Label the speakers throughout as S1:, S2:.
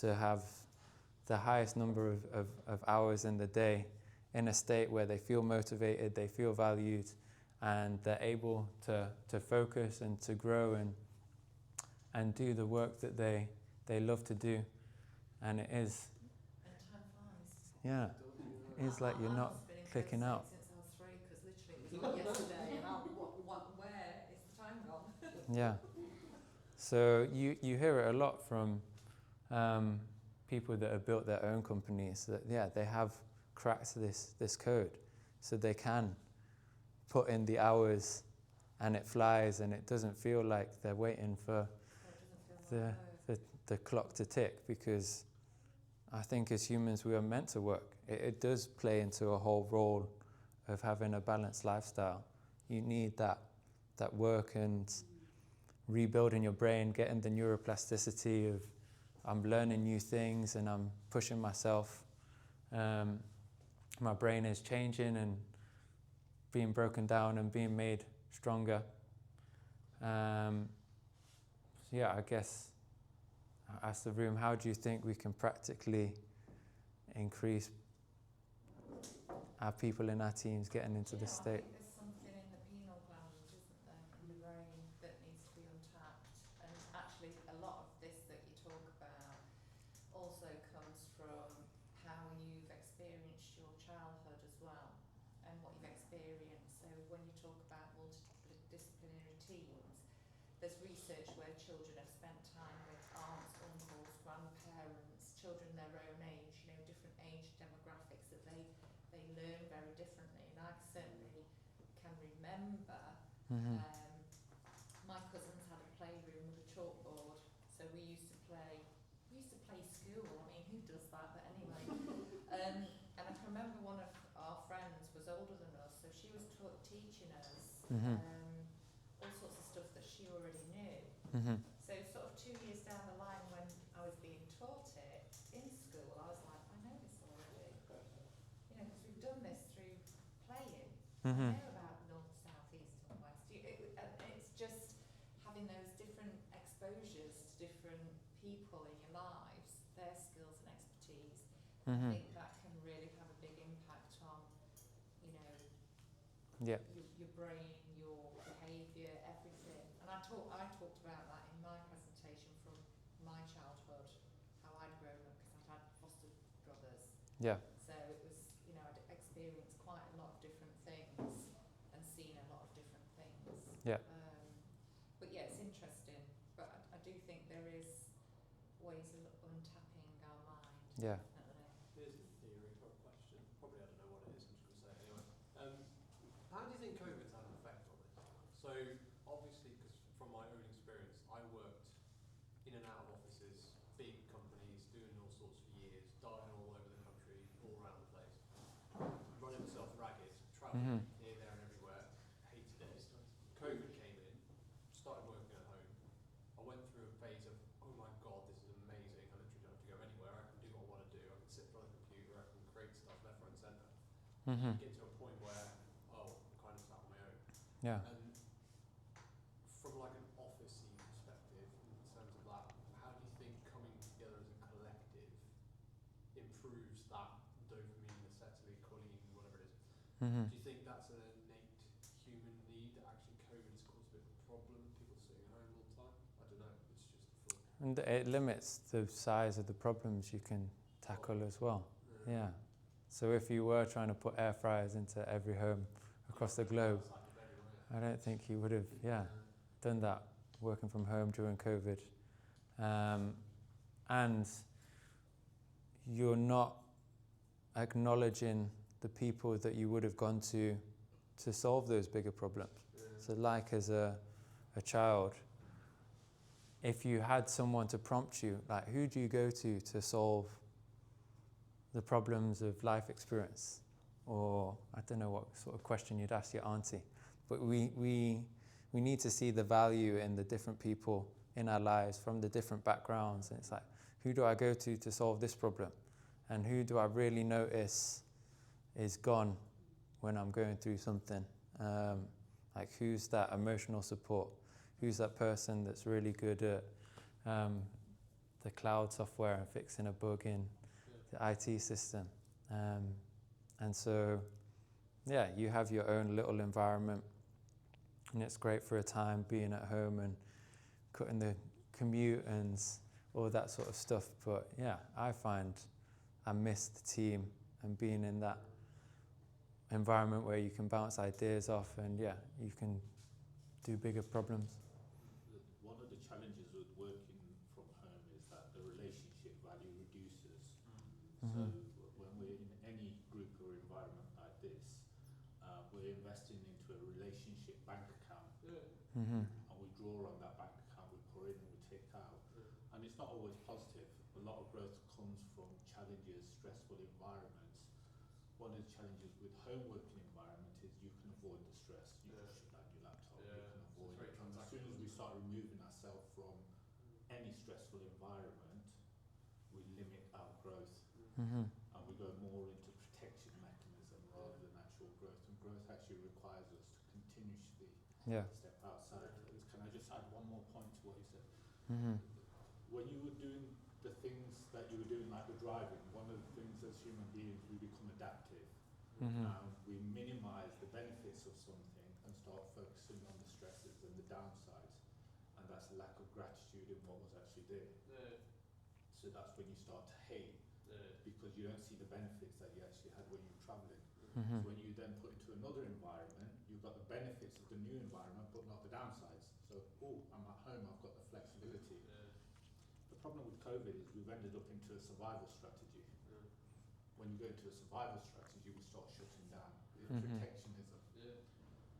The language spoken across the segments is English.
S1: to have the highest number of hours in the day in a state where they feel motivated, they feel valued, and they're able to focus and to grow and do the work that they love to do. And it is...
S2: And time flies.
S1: Yeah. It's like you're not clicking out.
S2: Since I was 3, because literally it was like yesterday, and where is the time gone?
S1: Yeah. So you hear it a lot from people that have built their own companies, that they have cracked this code, so they can put in the hours and it flies, and it doesn't feel like they're waiting for the clock to tick, because I think as humans we are meant to work. It does play into a whole role of having a balanced lifestyle. You need that work and rebuilding your brain, getting the neuroplasticity of I'm learning new things and I'm pushing myself. My brain is changing and being broken down and being made stronger. I guess I asked the room, how do you think we can practically increase our people in our teams getting into this state?
S2: I think there's something in the pineal gland, isn't there, in the brain that needs to be untapped. And actually a lot of this that you talk about also comes from how you've experienced your childhood as well, and what you've experienced. So when you talk about multidisciplinary teams, there's research where children have spent time with aunts, uncles, grandparents, children their own age, different age demographics, that they learn very differently. And I certainly can remember my cousins had a playroom with a chalkboard, so we used to play school. I mean, who does that? But anyway, and I can remember one of our friends was older than us, so she was teaching us all sorts of stuff that she already knew. So sort of 2 years down the line, when I was being taught it in school, I was like, I know this already. Because we've done this through playing. I know about north, south, east and west. It's just having those different exposures to different people in your lives, their skills and expertise. I think that can really have a big impact on, your brain, your behaviour, everything. And I talked about that in my presentation from my childhood, how I'd grown up, because I'd had foster brothers.
S1: Yeah.
S2: So it was, I'd experienced quite a lot of different things and seen a lot of different things.
S1: Yeah.
S2: But yeah, it's interesting. But I do think there is ways of untapping our mind.
S1: Yeah.
S2: Definitely.
S3: Here's a theory or a question. Probably I don't know what it is, I'm just going to say it anyway. How do you think COVID's had an effect on this? So obviously, because from my own experience, I worked in and out of offices, big companies, doing all sorts for years, darting all over the country, all around the place, running myself ragged, travelling here, there and everywhere, hated it. COVID came in, started working at home. I went through a phase of, oh my god, this is amazing, I literally don't have to go anywhere, I can do what I want to do, I can sit in front of the computer, I can create stuff left, right and centre. You get to a point where, I'm kind of sat on my own.
S1: Yeah.
S3: And from like an office-y perspective, in terms of that, how do you think coming together as a collective improves that dopamine, acetylcholine, whatever it is? Do you think that's an innate human need that actually COVID has caused a bit of a problem, people sitting at home all the time? I don't know, it's just a thought.
S1: And it limits the size of the problems you can tackle as well. Yeah. So if you were trying to put air fryers into every home across the globe, I don't think you would have, done that working from home during COVID. And you're not acknowledging the people that you would have gone to solve those bigger problems. So like as a child, if you had someone to prompt you, like who do you go to solve the problems of life experience? Or I don't know what sort of question you'd ask your auntie. But we need to see the value in the different people in our lives from the different backgrounds. And it's like, who do I go to solve this problem? And who do I really notice is gone when I'm going through something? Like who's that emotional support? Who's that person that's really good at the the cloud software and fixing a bug in the IT system. And so, yeah, you have your own little environment, and it's great for a time being at home and cutting the commute and all that sort of stuff. But yeah, I find I miss the team and being in that environment where you can bounce ideas off and yeah, you can do bigger problems.
S4: One of the challenges with working from home is that the relationship value reduces. So when we're in any group or environment like this, we're investing into a relationship bank account, and we draw on that bank account, we pour in and we take out. And it's not always positive. A lot of growth comes from challenges, stressful environments. One of the challenges with home working environment is you can avoid the stress. You can shut down your laptop, you can avoid it. And as soon as we start removing ourselves from any stressful environment, we limit our growth. And we go more into protection mechanism rather than actual growth. And growth actually requires us to continuously step outside. Can I just add one more point to what you said? When you were doing the things that you were doing, like the driving, one of the things as human beings, we become adaptive. We minimize the benefits of something and start focusing on the stresses and the downsides. And that's lack of gratitude in what was actually there. So that's when you start to hate, because you don't see the benefits that you actually had when you were traveling. So when you then put into another environment, you've got the benefits of the new environment, but not the downsides. So, I'm at home, I've got the flexibility. The problem with COVID is we've ended up into a survival strategy. When you go into a survival strategy, we start shutting down. Protectionism.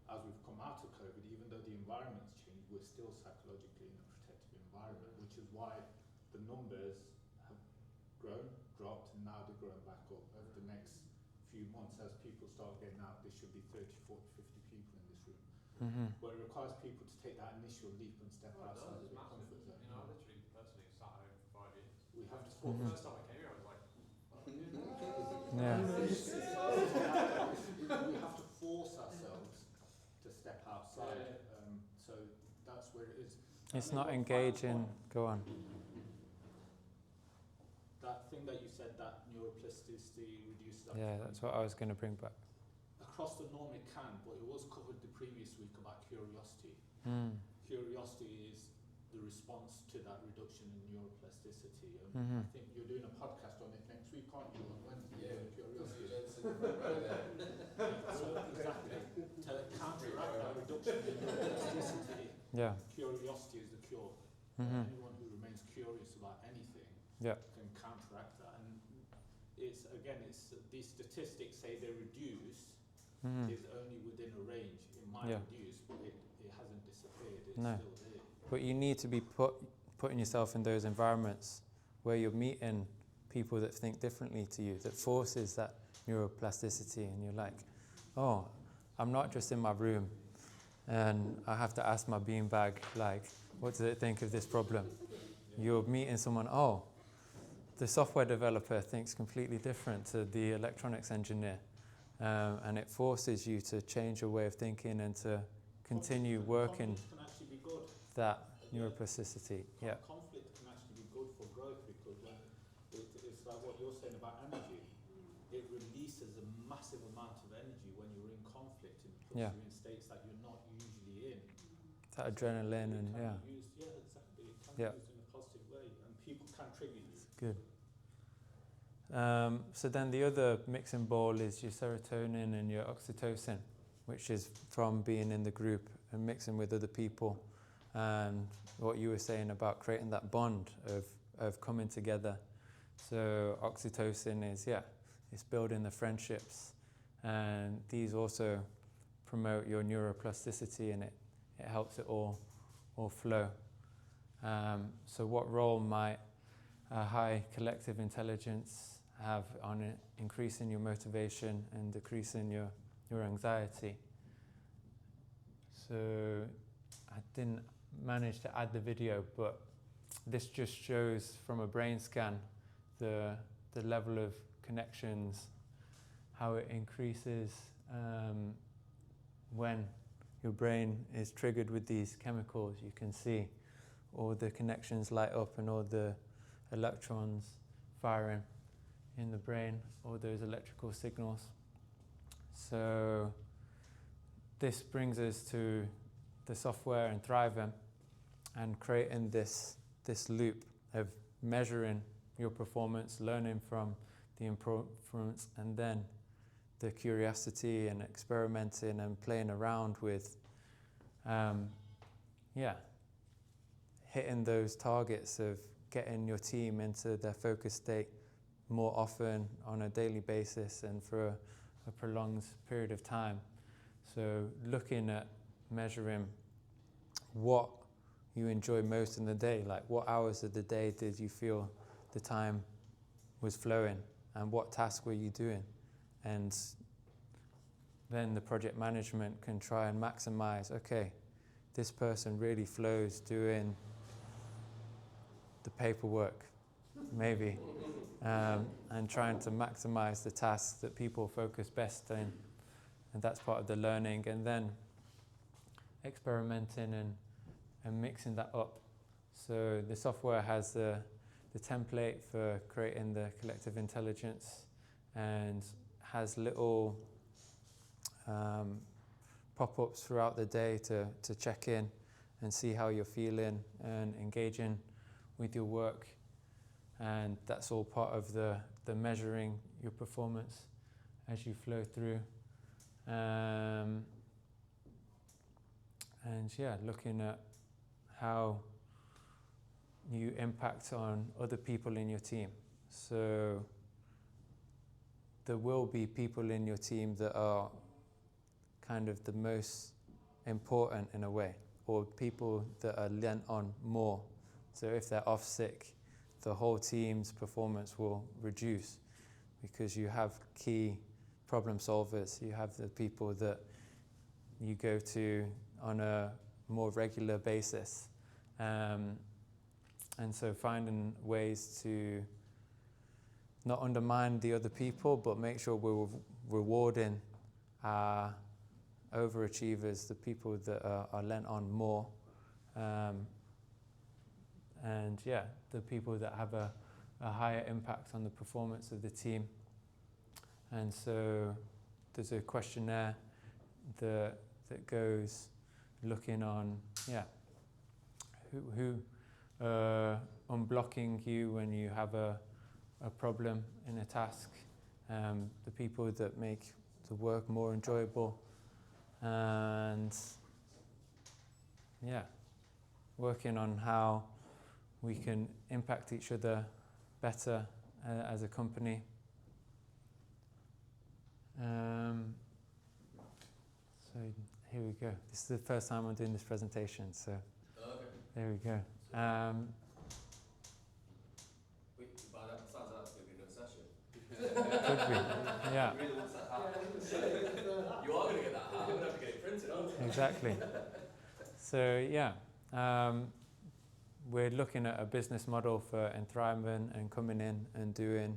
S4: As we've come out of COVID, even though the environment's changed, we're still psychologically in a protective environment, which is why the numbers have grown, dropped, and now they're growing back up. Over the next few months, as people start getting out, there should be 30, 40, 50 people in this room. But it requires people to take that initial leap and step outside of their comfort zone.
S3: You know, I literally personally sat at home for 5 years.
S4: We have to
S3: The first time I came here, I was like,
S1: Yeah.
S4: we have to force ourselves to step outside. So that's where it is.
S1: It's not engaging. Go on.
S4: That thing that you said, that neuroplasticity reduces.
S1: Yeah, that's what I was going to bring back.
S4: Across the norm it can, but it was covered the previous week about curiosity. Curiosity is the response to that reduction in neuroplasticity. I think you're doing a podcast on it next week, aren't you? On Wednesday, curiosity. So exactly, to counteract that reduction in neuroplasticity, curiosity is the cure. Anyone who remains curious about anything can counteract that. And it's these statistics say they reduce. Is only within a range. It might reduce, but it hasn't disappeared. It's still there.
S1: But you need to be putting yourself in those environments where you're meeting people that think differently to you, that forces that neuroplasticity, and you're like, oh, I'm not just in my room and I have to ask my beanbag, like, what does it think of this problem? You're meeting someone, oh, the software developer thinks completely different to the electronics engineer. And it forces you to change your way of thinking and to continue working
S4: can actually be good.
S1: that neuroplasticity.
S4: Conflict can actually be good for growth, because when it's like what you're saying about energy. It releases a massive amount of energy when you're in conflict, and puts you in states that you're not usually in.
S1: That adrenaline and
S4: Be used, exactly. It can be used in a positive way, and people can trigger you.
S1: Good. So then the other mixing ball is your serotonin and your oxytocin, which is from being in the group and mixing with other people, and what you were saying about creating that bond of coming together. So oxytocin is, it's building the friendships, and these also promote your neuroplasticity, and it helps it all flow. So what role might a high collective intelligence have on increasing your motivation and decreasing your anxiety? So I didn't manage to add the video, but this just shows from a brain scan the level of connections, how it increases when your brain is triggered with these chemicals. You can see all the connections light up and all the electrons firing in the brain, all those electrical signals. So this brings us to the software and Thriving and creating this loop of measuring your performance, learning from the improvements, and then the curiosity and experimenting and playing around with hitting those targets of getting your team into their focus state more often on a daily basis and for a prolonged period of time. So looking at measuring what you enjoy most in the day, like what hours of the day did you feel the time was flowing and what task were you doing? And then the project management can try and maximize, okay, this person really flows doing the paperwork, maybe, and trying to maximize the tasks that people focus best in. And that's part of the learning. And then experimenting and mixing that up. So the software has the template for creating the collective intelligence and has little pop-ups throughout the day to check in and see how you're feeling and engaging with your work. And that's all part of the measuring your performance as you flow through. And looking at how you impact on other people in your team. So there will be people in your team that are kind of the most important in a way, or people that are lent on more. So if they're off sick, the whole team's performance will reduce because you have key problem solvers. You have the people that you go to on a more regular basis. And so finding ways to not undermine the other people, but make sure we're rewarding our overachievers, the people that are lent on more. The people that have a higher impact on the performance of the team. And so there's a questionnaire that goes looking on, who unblocking you when you have a problem in a task, the people that make the work more enjoyable, and working on how we can impact each other better as a company. So here we go. This is the first time I'm doing this presentation, so there we go.
S5: By that sounds like that's going to be another session.
S1: Could be, yeah.
S5: You really want that hat. You are going to get that hat. I'm going to have to get it printed, aren't I?
S1: Exactly. So we're looking at a business model for Thriving and coming in and doing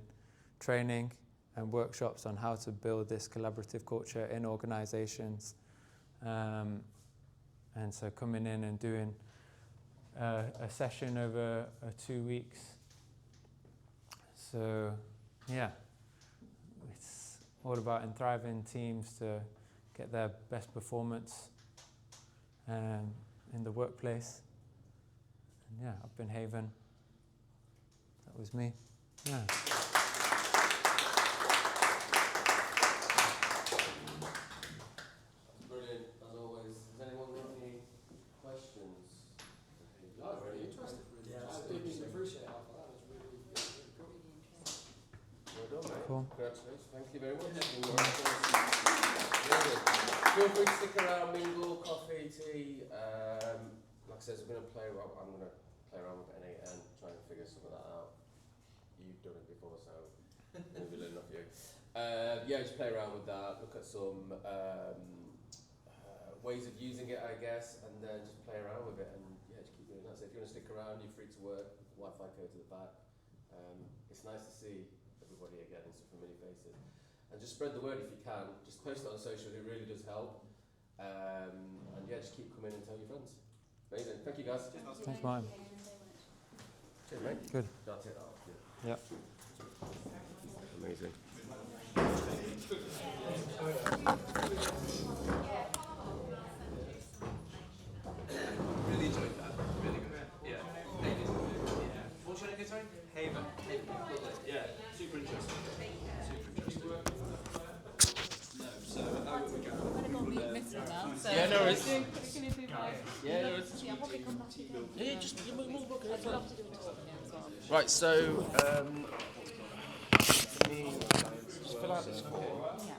S1: training and workshops on how to build this collaborative culture in organizations. And so coming in and doing a session over 2 weeks. So it's all about Thriving teams to get their best performance in the workplace. And up in Haven, that was me.
S5: Brilliant, as always. Does anyone got any questions?
S3: No, I was really interested. I didn't appreciate half of that. It was really cool.
S5: Well done, mate.
S1: Cool.
S5: Congratulations. Thank you very much. Feel free to stick around, mingle, coffee, tea. Like I said, I'm going to play around with NA and try and figure some of that out. You've done it before, so maybe learn off you. Just play around with that, look at some ways of using it, I guess, and then just play around with it and just keep doing that. So if you want to stick around, you're free to work, Wi-Fi code to the back. It's nice to see everybody again and some familiar faces. And just spread the word if you can. Just post it on social, it really does help. And just keep coming and tell your friends. Amazing. Thank you guys.
S1: Thanks, Martin.
S5: Cheers, mate.
S1: Good.
S5: I'll take that off.
S1: Yeah.
S5: Amazing.
S6: Really enjoyed that. Really good. Yeah. What's your name again, sorry? Haven. Yeah. Super interesting. Super interesting. No, so how would we go?
S2: I'm going to go meet Missy now. So
S5: Yeah, no worries.
S2: Can you do like...
S5: Yeah, no, it's
S2: Yeah, I'll probably come back again.
S5: yeah, just give me more book.
S2: I'd love to do a talk again as well.
S5: Right, so just fill out this form.
S2: Yeah.